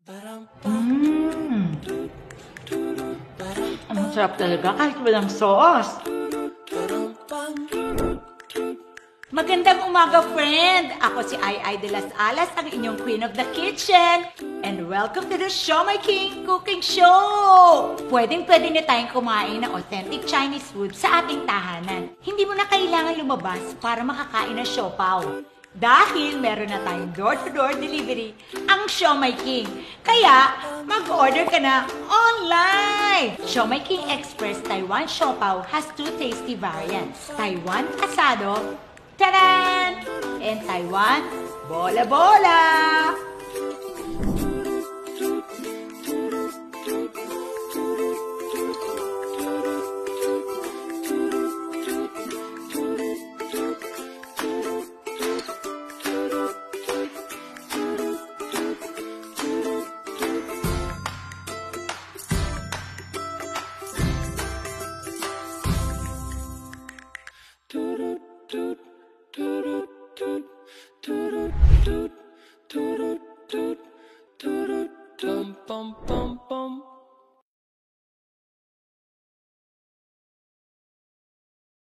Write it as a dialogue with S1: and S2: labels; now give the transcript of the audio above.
S1: Mmm. Ang sarap talaga kahit walang sauce. Magandang umaga, friend! Ako si Ai de las Alas, ang inyong Queen of the Kitchen. And welcome to the Siomai King Cooking Show! Pwedeng-pwede na tayong kumain ng authentic Chinese food sa ating tahanan. Hindi mo na kailangan lumabas para makakain ng siopaw. Dahil meron na tayong door-to-door delivery ang Siomai King. Kaya, mag-order ka na online! Siomai King Express Taiwan Siopaw has two tasty variants. Taiwan Asado, taran! And Taiwan Bola Bola!
S2: Bum bum bum.